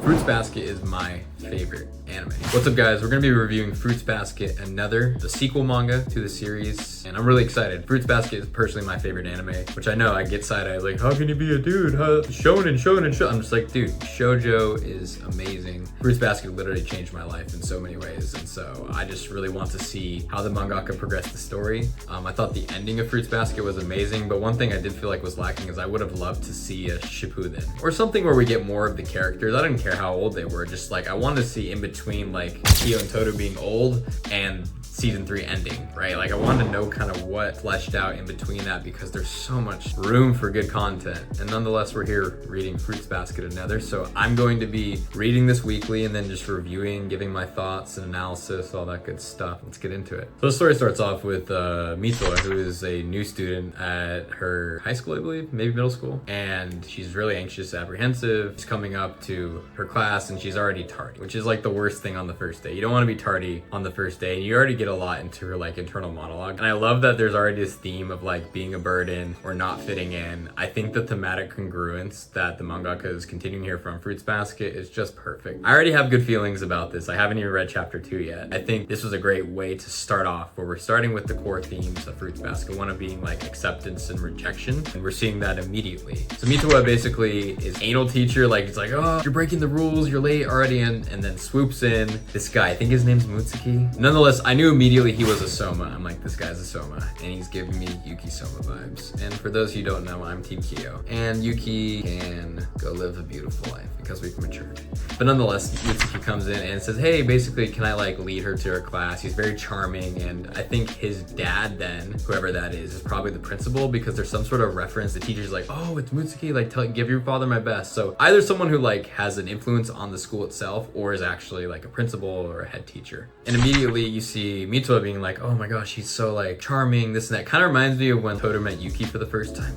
Fruits Basket is my favorite anime. What's up guys, we're gonna be reviewing Fruits Basket, the sequel manga to the series, and I'm really excited. Fruits Basket is personally my favorite anime, which I know I get side-eyed, like, how can you be a dude? Shonen. I'm just like, dude, SHOJO is amazing. Fruits Basket literally changed my life in so many ways, and so I just really want to see how the mangaka progressed the story. I thought the ending of Fruits Basket was amazing, but one thing I did feel like was lacking is I would have loved to see a Shippuden, or something where we get more of the characters. I didn't care how old they were, just like I wanted to see in between like Kyo and Todo being old and season 3 ending, right? Like I wanted to know kind of what fleshed out in between that, because there's so much room for good content. And nonetheless, we're here reading Fruits Basket so I'm going to be reading this weekly and then just reviewing, giving my thoughts and analysis, all that good stuff. Let's get into it. So the story starts off with Mitoa, who is a new student at her high school, I believe, maybe middle school, and she's really anxious, apprehensive. She's coming up to her class and she's already tardy, which is like the worst thing on the first day. You don't want to be tardy on the first day, and you already get a lot into her like internal monologue. And I love that there's already this theme of like being a burden or not fitting in. I think the thematic congruence that the mangaka is continuing here from Fruits Basket is just perfect. I already have good feelings about this. I haven't even read chapter 2 yet. I think this was a great way to start off, where we're starting with the core themes of Fruits Basket, one of being like acceptance and rejection, and we're seeing that immediately. So Mitoa basically is anal teacher, like it's like, oh, you're breaking the rules, you're late already, and then swoops in this guy, I think his name's Mutsuki. Nonetheless, I knew immediately he was a Soma. I'm like, this guy's a Soma, and he's giving me Yuki Soma vibes. And for those who don't know, I'm Team Kyo, and Yuki can go live a beautiful life because we've matured. But nonetheless, Mutsuki comes in and says, hey, basically, can I like lead her to her class? He's very charming, and I think his dad then, whoever that is probably the principal, because there's some sort of reference. The teacher's like, oh, it's Mutsuki, like give your father my best. So either someone who like has an influence on the school itself, or is actually like a principal or a head teacher. And immediately you see Mitoa being like, oh my gosh, he's so like charming, this and that. Kind of reminds me of when Todo met Yuki for the first time.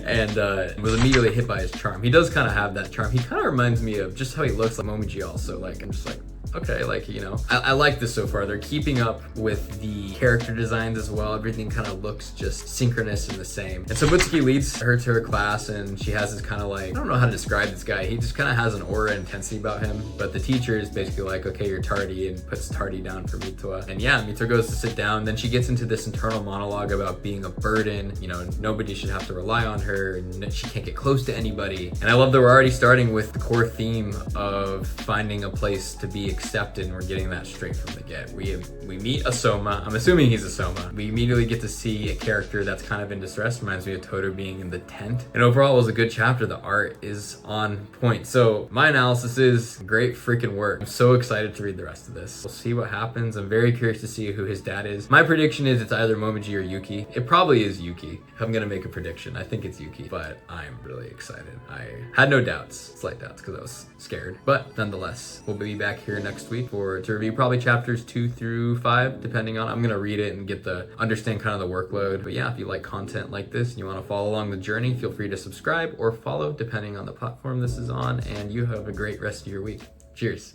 And was immediately hit by his charm. He does kind of have that charm. He kind of reminds me of just how he looks like Momiji also. Like, I'm just like, okay, like, you know, I like this so far. They're keeping up with the character designs as well. Everything kind of looks just synchronous and the same. And so Mutsuki leads her to her class, and she has this kind of like, I don't know how to describe this guy. He just kind of has an aura and intensity about him. But the teacher is basically like, okay, you're tardy, and puts tardy down for Mitoa. And yeah, Mitoa goes to sit down. Then she gets into this internal monologue about being a burden. You know, nobody should have to rely on her, and she can't get close to anybody. And I love that we're already starting with the core theme of finding a place to be accepted, and we're getting that straight from the get. We meet a Soma. I'm assuming he's a Soma. We immediately get to see a character that's kind of in distress. Reminds me of Todo being in the tent. And overall, it was a good chapter. The art is on point. So my analysis is great freaking work. I'm so excited to read the rest of this. We'll see what happens. I'm very curious to see who his dad is. My prediction is it's either Momiji or Yuki. It probably is Yuki. If I'm gonna make a prediction, I think it's Yuki, but I'm really excited. I had no doubts, slight doubts, because I was scared. But nonetheless, we'll be back here next week to review probably chapters 2 through 5, depending on, I'm gonna read it and understand kind of the workload. But yeah, if you like content like this and you want to follow along the journey, feel free to subscribe or follow depending on the platform this is on, and you have a great rest of your week. Cheers.